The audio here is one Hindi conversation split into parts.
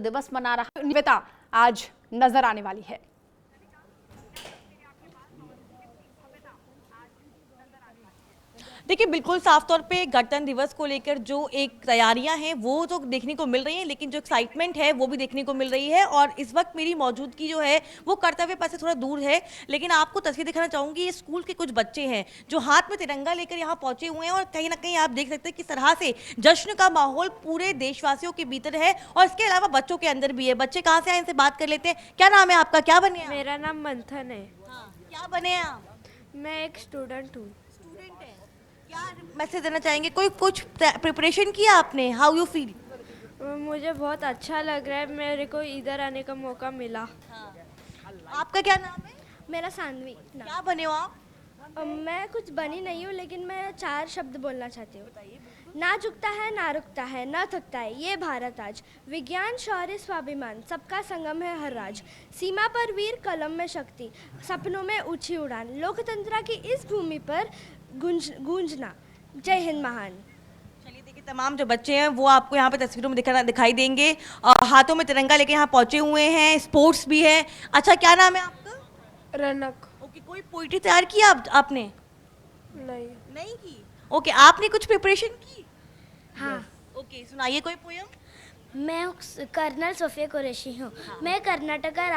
दिवस मना रहा निवेता आज नजर आने वाली है। देखिए बिल्कुल साफ तौर पे गणतंत्र दिवस को लेकर जो एक तैयारियां हैं वो तो देखने को मिल रही हैं, लेकिन जो एक्साइटमेंट है वो भी देखने को मिल रही है। और इस वक्त मेरी मौजूदगी जो है वो कर्तव्य पथ से थोड़ा दूर है, लेकिन आपको तस्वीर दिखाना चाहूंगी। ये स्कूल के कुछ बच्चे हैं जो हाथ में तिरंगा लेकर यहाँ पहुंचे हुए हैं और कहीं ना कहीं आप देख सकते हैं किस तरह से जश्न का माहौल पूरे देशवासियों के भीतर है और इसके अलावा बच्चों के अंदर भी है। बच्चे कहाँ से आए इनसे बात कर लेते हैं। क्या नाम है आपका, क्या बने आप? मेरा नाम मंथन है। क्या बने हैं आप? मैं एक स्टूडेंट हूँ। स्टूडेंट है। क्या मैसेज देना चाहेंगे? कोई कुछ प्रिपरेशन किया आपने? How you feel? मुझे बहुत अच्छा लग रहा है, मेरे को इधर आने का मौका मिला। आपका क्या नाम है? मेरा सानवी नाम। क्या बने हो आप? मैं कुछ बनी नहीं हूँ, लेकिन मैं 4 शब्द बोलना चाहती हूँ। ना झुकता है, ना रुकता है, ना थकता है ये भारत आज। विज्ञान, शौर्य, स्वाभिमान, सबका संगम है हर राज। सीमा पर वीर, कलम में शक्ति, सपनों में ऊंची उड़ान। लोकतंत्र की इस भूमि पर गूंजना। जय हिंद महान। चलिए देखिए, तमाम जो बच्चे हैं वो आपको यहाँ पे तस्वीरों में दिखाई देंगे। हाथों में तिरंगा लेके यहाँ पहुंचे हुए हैं, स्पोर्ट्स भी है। अच्छा, क्या नाम है आपका? रनक। ओके, कोई पोइट्री तैयार की आपने? नहीं की। ओके, आपने कुछ प्रिपरेशन की? हाँ। ओके, सुनाइए कोई पोयम। मैं कर्नल सोफिया कुरैशी हूँ। मैं कर्नाटका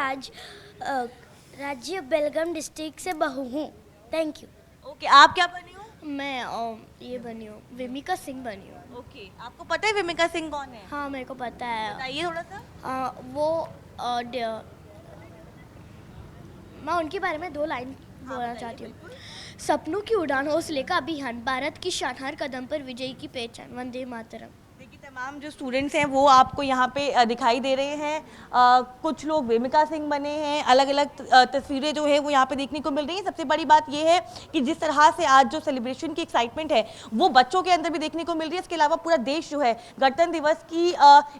राज्य बेलगाम डिस्ट्रिक्ट से बहू हूँ। Thank you. ओके, आप क्या बनी हो? मैं ये बनी हूँ, विमिका सिंह बनी हूँ। ओके, आपको पता है विमिका सिंह कौन है? हाँ, मेरे को पता है। बताइए थोड़ा सा। मैं उनके बारे में 2 लाइन बोलना चाहती हूँ। सपनों की उड़ान, हौसले का अभियान, भारत की शान, हर कदम पर विजयी की पहचान, वंदे मातरम। देखिए, तमाम जो स्टूडेंट्स हैं वो आपको यहाँ पे दिखाई दे रहे हैं। कुछ लोग वेमिका सिंह बने हैं। अलग अलग तस्वीरें जो है वो यहाँ पे देखने को मिल रही हैं। सबसे बड़ी बात ये है कि जिस तरह से आज जो सेलिब्रेशन की एक्साइटमेंट है वो बच्चों के अंदर भी देखने को मिल रही है। इसके अलावा पूरा देश जो है गणतंत्र दिवस की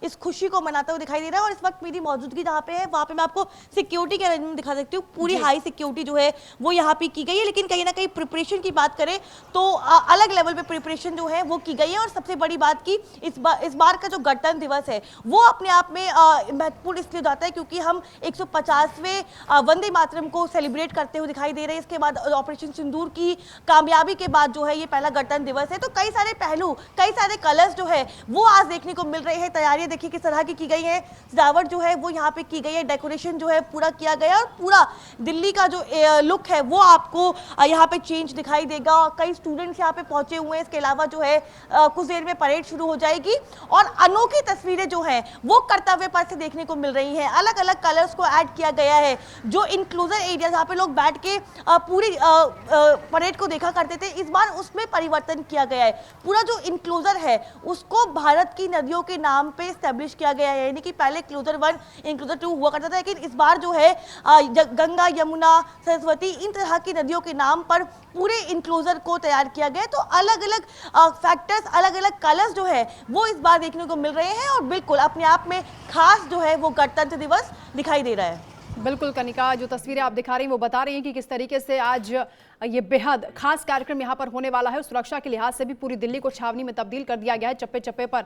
इस खुशी को मनाता हुआ दिखाई दे रहा है। और इस वक्त मेरी मौजूदगी जहाँ पे है वहाँ पे मैं आपको सिक्योरिटी के अरेंजमेंट दिखा सकती हूँ। पूरी हाई सिक्योरिटी जो है वो यहाँ पे की गई है, लेकिन कहीं ना कहीं प्रिपरेशन की बात करें तो अलग लेवल पे प्रिपरेशन जो है वो की गई है। और सबसे बड़ी बात की इस बार का जो गणतंत्र दिवस है वो अपने आप में महत्वपूर्ण इसलिए जाता है क्योंकि हम 150वें वंदे मातरम को सेलिब्रेट करते हुए दिखाई दे रहे हैं। इसके बाद ऑपरेशन सिंदूर की कामयाबी के बाद जो है ये पहला गणतंत्र दिवस है। तो कई सारे पहलू, कई सारे कलर्स जो है वो आज देखने को मिल रहे हैं। तैयारियां देखिए किस तरह की गई है। सजावट जो है वो यहाँ पे की गई है, डेकोरेशन जो है पूरा किया गया और पूरा दिल्ली का जो लुक है वो आपको यहाँ पे चेंज दिखाई देगा। कई स्टूडेंट्स यहाँ पे पहुंचे हुए हैं। इसके अलावा जो है कुछ देर में परेड शुरू हो जाएगी और अनोखी तस्वीरें जो हैं वो कर्तव्य पथ से देखने को मिल रही हैं। अलग अलग कलर्स को ऐड किया गया है। जो इंक्लूजर एरिया जहाँ पे लोग बैठ के पूरी परेड को देखा करते थे, इस बार उसमें परिवर्तन किया गया है। पूरा जो इंक्लूजर है उसको भारत की नदियों के नाम पे स्टैब्लिश किया गया है। यानी कि पहले इंक्लूजर 1, इंक्लूजर 2 हुआ करता था, लेकिन इस बार जो है गंगा, यमुना, सरस्वती, इन तरह की नदियों के नाम पर पूरे इंक्लूजर को तैयार किया गया है। तो अलग अलग फैक्टर्स, अलग अलग कलर्स जो है वो इस बार देखने को मिल रहे हैं और बिल्कुल अपने आप में खास जो है वो गणतंत्र दिवस दिखाई दे रहा है। बिल्कुल कनिका, जो तस्वीरें आप दिखा रही हैं वो बता रही हैं कि किस तरीके से आज ये बेहद खास कार्यक्रम यहाँ पर होने वाला है। सुरक्षा के लिहाज से भी पूरी दिल्ली को छावनी में तब्दील कर दिया गया है। चप्पे चप्पे पर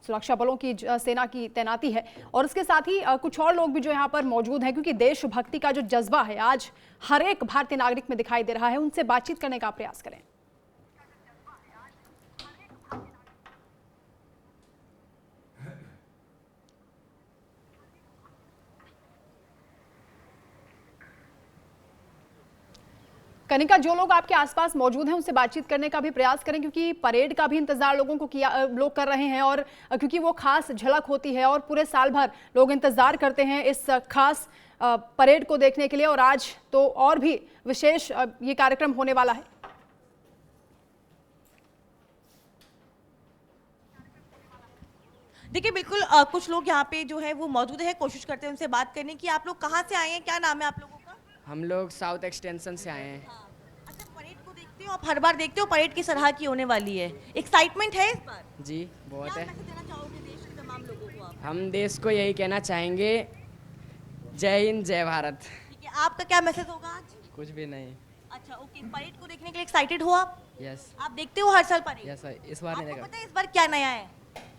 सुरक्षा बलों की सेना की तैनाती है और इसके साथ ही कुछ और लोग भी जो यहाँ पर मौजूद हैं, क्योंकि देशभक्ति का जो जज्बा है आज हर एक भारतीय नागरिक में दिखाई दे रहा है। उनसे बातचीत करने का प्रयास करें। कनिका, जो लोग आपके आसपास मौजूद हैं उनसे बातचीत करने का भी प्रयास करें, क्योंकि परेड का भी इंतजार लोग कर रहे हैं और क्योंकि वो खास झलक होती है और पूरे साल भर लोग इंतजार करते हैं इस खास परेड को देखने के लिए। और आज तो और भी विशेष ये कार्यक्रम होने वाला है। देखिए बिल्कुल कुछ लोग यहाँ पे जो है वो मौजूद है, कोशिश करते हैं उनसे बात करने की। आप लोग कहाँ से आए हैं, क्या नाम है आप लोगों का? हम लोग साउथ एक्सटेंशन से आए हैं। अच्छा, परेड को देखते हो आप? हर बार देखते हो परेड किस तरह की होने वाली है? एक्साइटमेंट है इस बार? जी बहुत क्या है। मैसेज देना चाहोगे देश के तमाम लोगों को आप? हम देश को यही कहना चाहेंगे, जय हिंद, जय भारत। ठीक है, आपका क्या मैसेज होगा आज? कुछ भी नहीं। अच्छा, ओके, परेड को देखने के लिए एक्साइटेड हो आप? यस आप देखते हो हर साल परेड? यस सर, इस बार नहीं आपको देखा। पता है इस बार क्या नया है?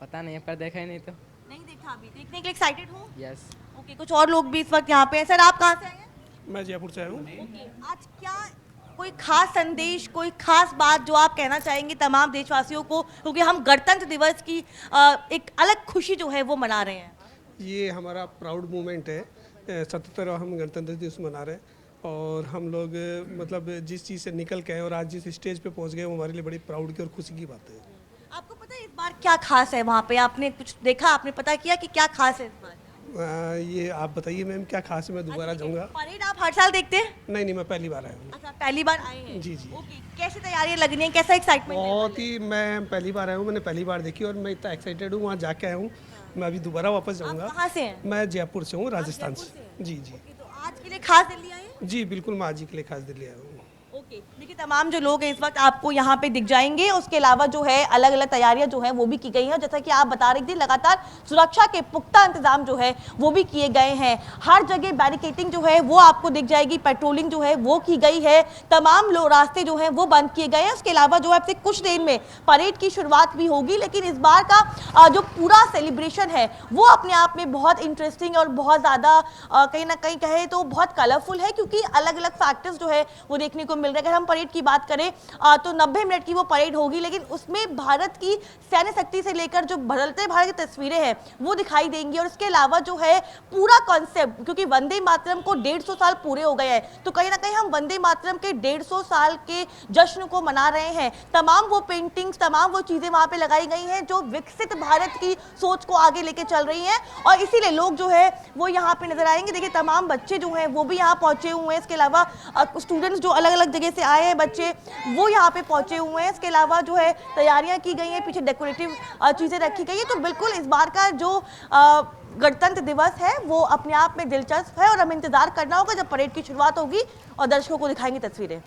पता नहीं, पर देखा ही नहीं तो। नहीं देखा था अभी, देखने के लिए एक्साइटेड हो? यस। ओके, कुछ और लोग भी इस वक्त यहाँ पे हैं। सर, आप कहाँ से आए हैं? मैं जयपुर से आया हूँ। ओके, आज क्या कोई खास संदेश, कोई खास बात जो आप कहना चाहेंगे तमाम देशवासियों को, क्योंकि हम गणतंत्र दिवस की एक अलग खुशी जो है वो मना रहे हैं? ये हमारा प्राउड मोमेंट है, 77वां हम गणतंत्र दिवस मना रहे हैं और हम लोग मतलब जिस चीज़ से निकल के आए और आज जिस स्टेज पे पहुंच गए वो हमारे लिए बड़ी प्राउड की और खुशी की बात है। आपको पता है इस बार क्या खास है वहाँ पे? आपने कुछ देखा, आपने पता किया कि क्या खास है इस बार? ये आप बताइए मैम क्या खास है, मैं दोबारा जाऊँगा। परेड आप हर साल देखते हैं? नहीं, मैं पहली बार आया हूँ। अच्छा, पहली बार आए हैं? जी, जी। ओके, कैसी तैयारियां लग रही हैं, कैसा एक्साइटमेंट है? बहुत ही, मैं पहली बार आया हूँ, मैंने पहली बार देखी और मैं इतना एक्साइटेड हूँ, वहाँ जाके आया हूँ। मैं अभी दोबारा वापस आप जाऊँगा। कहाँ से हैं? मैं जयपुर से हूँ, राजस्थान से। जी जी ओके, तो आज के लिए खास दिल्ली आए हैं? जी, बिल्कुल मैं आज ही के लिए खास दिल्ली आया हूँ। ओके, देखिए तमाम जो लोग हैं इस वक्त आपको यहाँ पे दिख जाएंगे। उसके अलावा जो है अलग अलग तैयारियां जो है वो भी की गई हैं। जैसा कि आप बता रही थी, लगातार सुरक्षा के पुख्ता इंतजाम जो है वो भी किए गए हैं। हर जगह बैरिकेटिंग जो है वो आपको दिख जाएगी, पेट्रोलिंग जो है वो की गई है, तमाम रास्ते जो हैं वो बंद किए गए हैं। उसके अलावा जो है अब से कुछ देर में परेड की शुरुआत भी होगी, लेकिन इस बार का जो पूरा सेलिब्रेशन है वो अपने आप में बहुत इंटरेस्टिंग और बहुत ज़्यादा कहीं ना कहीं कहे तो बहुत कलरफुल है, क्योंकि अलग अलग फैक्टर्स जो है वो देखने को मिल रहे हैं। अगर हम परेड की बात करें तो 90 मिनट की वो परेड होगी, लेकिन उसमें भारत की सैन्य शक्ति से लेकर जो बदलते भारत की तस्वीरें हैं वो दिखाई देंगी। और इसके अलावा जो है पूरा कॉन्सेप्ट, क्योंकि वंदे मातरम को 150 साल पूरे हो गए हैं, तो कहीं ना कहीं हम वंदे मातरम के 150 साल के जश्न को मना रहे हैं। तमाम वो पेंटिंग्स, तमाम वो चीजें वहां पे लगाई गई हैं जो विकसित भारत की सोच को आगे लेके चल रही हैं, और इसीलिए लोग जो है वो यहाँ पे नजर आएंगे। देखिए तमाम बच्चे जो हैं वो भी यहाँ पहुंचे हुए हैं। इसके अलावा स्टूडेंट्स जो अलग अलग जगह से आए हैं बच्चे, वो यहाँ पे पहुंचे हुए हैं। इसके अलावा जो है तैयारियां की गई हैं, पीछे डेकोरेटिव चीजें रखी गई है। तो बिल्कुल इस बार का जो गणतंत्र दिवस है वो अपने आप में दिलचस्प है, और हमें इंतजार करना होगा जब परेड की शुरुआत होगी और दर्शकों को दिखाएंगे तस्वीरें।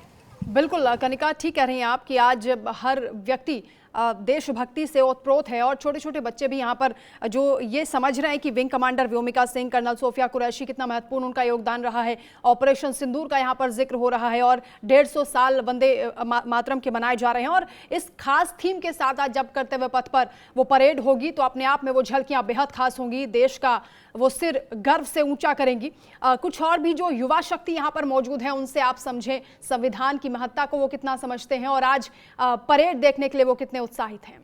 बिल्कुल कनिका, ठीक कह रही हैं आप कि आज हर व्यक्ति देशभक्ति से ओतप्रोत है और छोटे छोटे बच्चे भी यहाँ पर जो ये समझ रहे हैं कि wing commander Vyomika Singh, colonel Sofiya Qureshi, कितना महत्वपूर्ण उनका योगदान रहा है। ऑपरेशन सिंदूर का यहाँ पर जिक्र हो रहा है और 150 साल वंदे मातरम के मनाए जा रहे हैं। और इस खास थीम के साथ आज जब कर्तव्य पथ पर वो परेड होगी तो अपने आप में वो झलकियाँ बेहद खास होंगी, देश का वो सिर गर्व से ऊंचा करेंगी। कुछ और भी जो युवा शक्ति यहाँ पर मौजूद है उनसे आप समझें संविधान की महत्ता को वो कितना समझते हैं और आज परेड देखने के लिए वो कितने उत्साहित हैं।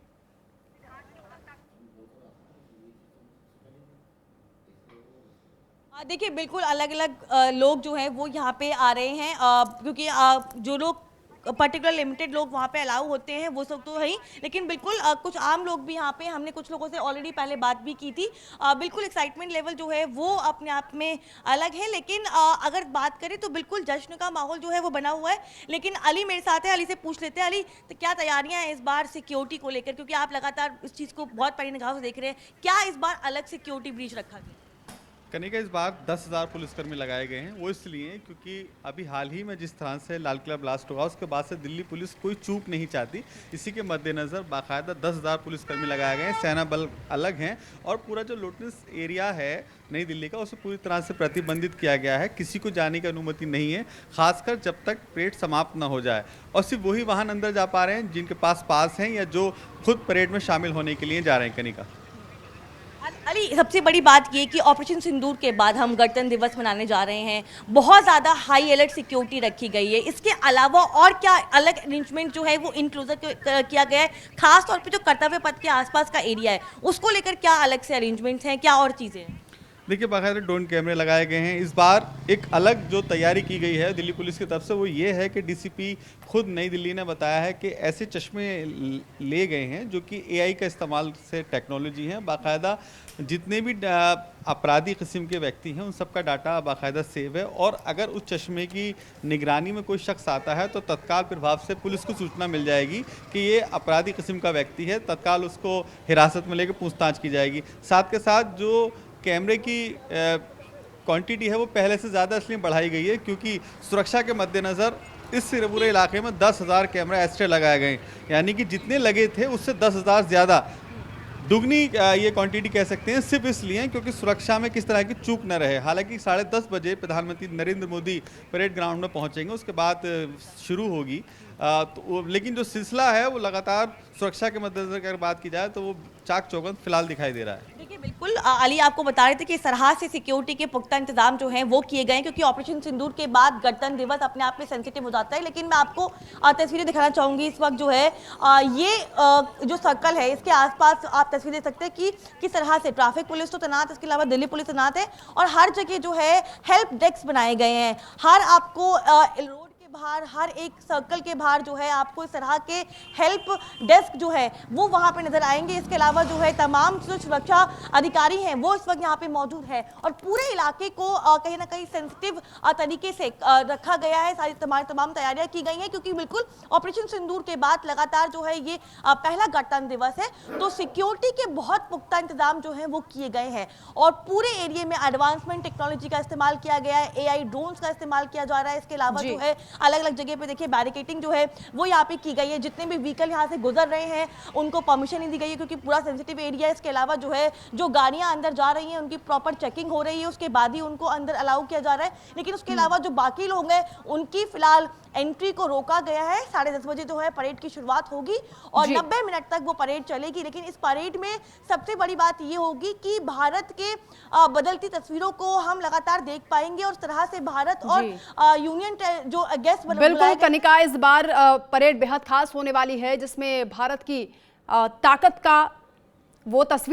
देखिए बिल्कुल अलग अलग लोग जो हैं वो यहाँ पे आ रहे हैं, क्योंकि जो लोग पर्टिकुलर लिमिटेड लोग वहाँ पे अलाउ होते हैं वो सब तो है ही, लेकिन बिल्कुल कुछ आम लोग भी यहाँ पे, हमने कुछ लोगों से ऑलरेडी पहले बात भी की थी। बिल्कुल एक्साइटमेंट लेवल जो है वो अपने आप में अलग है, लेकिन अगर बात करें तो बिल्कुल जश्न का माहौल जो है वो बना हुआ है। लेकिन अली मेरे साथ है, अली से पूछ लेते हैं। अली, तो क्या तैयारियाँ हैं इस बार सिक्योरिटी को लेकर, क्योंकि आप लगातार इस चीज़ को बहुत बड़ी निगाह से देख रहे हैं, क्या इस बार अलग सिक्योरिटी ब्रीच रखा गया? कनिका, इस बार 10,000 पुलिसकर्मी लगाए गए हैं। वो इसलिए क्योंकि अभी हाल ही में जिस तरह से लाल किला ब्लास्ट हुआ उसके बाद से दिल्ली पुलिस कोई चूक नहीं चाहती। इसी के मद्देनज़र बाकायदा 10,000 पुलिसकर्मी लगाए गए हैं। सेना बल अलग हैं और पूरा जो लोटस एरिया है नई दिल्ली का उसे पूरी तरह से प्रतिबंधित किया गया है। किसी को जाने की अनुमति नहीं है, खासकर जब तक परेड समाप्त न हो जाए। और सिर्फ वही वाहन अंदर जा पा रहे हैं जिनके पास हैं या जो खुद परेड में शामिल होने के लिए जा रहे हैं। कनिका, अली, सबसे बड़ी बात ये कि ऑपरेशन सिंदूर के बाद हम गणतंत्र दिवस मनाने जा रहे हैं, बहुत ज़्यादा हाई अलर्ट सिक्योरिटी रखी गई है। इसके अलावा और क्या अलग अरेंजमेंट जो है वो इंक्लूजर किया गया है, खास तौर पे जो कर्तव्य पथ के आसपास का एरिया है उसको लेकर क्या अलग से अरेंजमेंट्स हैं, क्या और चीज़ें हैं? देखिए बाकायदा ड्रोन कैमरे लगाए गए हैं। इस बार एक अलग जो तैयारी की गई है दिल्ली पुलिस की तरफ से वो ये है कि डीसीपी खुद नई दिल्ली ने बताया है कि ऐसे चश्मे ले गए हैं जो कि एआई का इस्तेमाल से टेक्नोलॉजी है। बाकायदा जितने भी अपराधी किस्म के व्यक्ति हैं उन सबका डाटा बाकायदा सेव है, और अगर उस चश्मे की निगरानी में कोई शख्स आता है तो तत्काल प्रभाव से पुलिस को सूचना मिल जाएगी कि ये अपराधी किस्म का व्यक्ति है, तत्काल उसको हिरासत में लेकर पूछताछ की जाएगी। साथ के साथ जो कैमरे की क्वांटिटी है वो पहले से ज़्यादा इसलिए बढ़ाई गई है क्योंकि सुरक्षा के मद्देनज़र इस पूरे इलाके में 10,000 कैमरा एक्स्ट्रा लगाए गए, यानी कि जितने लगे थे उससे 10,000 ज़्यादा, दुगनी ये क्वांटिटी कह सकते हैं, सिर्फ इसलिए क्योंकि सुरक्षा में किस तरह की चूक न रहे। हालांकि 10:30 बजे प्रधानमंत्री नरेंद्र मोदी परेड ग्राउंड में पहुंचेंगे, उसके बाद शुरू होगी लेकिन जो सिलसिला है वो लगातार सुरक्षा के मद्देनजर अगर बात की जाए तो वो चाक चौबंद फिलहाल दिखाई दे रहा है। देखिए बिल्कुल अली आपको बता रहे थे कि इस तरह से सिक्योरिटी के पुख्ता इंतजाम जो हैं वो किए गए हैं, क्योंकि ऑपरेशन सिंदूर के बाद गणतंत्र दिवस अपने आप में सेंसिटिव हो जाता है। लेकिन मैं आपको तस्वीरें दिखाना चाहूंगी इस वक्त जो है ये जो सर्कल है इसके आसपास आप तस्वीर देख सकते हैं कि किस तरह से ट्रैफिक पुलिस तो तैनात है, इसके अलावा दिल्ली पुलिस तैनात है और हर जगह जो है हेल्प डेस्क बनाए गए हैं। हर आपको रोड बाहर हर एक सर्कल के बाहर जो है आपको इस तरह के हेल्प डेस्क जो है वो वहां पे नजर आएंगे। इसके अलावा जो है तमाम जो सुरक्षा अधिकारी हैं वो इस वक्त यहाँ पे मौजूद है और पूरे इलाके को कहीं ना कहीं सेंसिटिव तरीके से रखा गया है। सारी तमाम तैयारियां की गई हैं, क्योंकि बिल्कुल ऑपरेशन सिंदूर के बाद लगातार जो है ये पहला गणतंत्र दिवस है, तो सिक्योरिटी के बहुत पुख्ता इंतजाम जो है वो किए गए हैं और पूरे एरिया में एडवांसमेंट टेक्नोलॉजी का इस्तेमाल किया गया है, AI ड्रोन्स का इस्तेमाल किया जा रहा है। इसके अलावा जो है अलग अलग जगह पे देखिए बैरिकेटिंग जो है वो यहाँ पे की गई है। जितने भी व्हीकल यहाँ से गुजर रहे हैं उनको परमिशन नहीं दी गई है, क्योंकि पूरा सेंसिटिव एरिया है। इसके अलावा जो है जो गाड़ियां अंदर जा रही हैं उनकी प्रॉपर चेकिंग हो रही है, उसके बाद ही उनको अंदर अलाउ किया जा रहा है। लेकिन उसके अलावा जो बाकी लोग हैं उनकी फिलहाल एंट्री को रोका गया है। 10:30 बजे जो है परेड की शुरुआत होगी और 90 मिनट तक वो परेड चलेगी। लेकिन इस परेड में सबसे बड़ी बात ये होगी कि भारत के बदलती तस्वीरों को हम लगातार देख पाएंगे और इस तरह से भारत और यूनियन जो गेस्ट बिल्कुल कनिका, इस बार परेड बेहद खास होने वाली है जिसमें भारत की ताकत का वो तस्वीर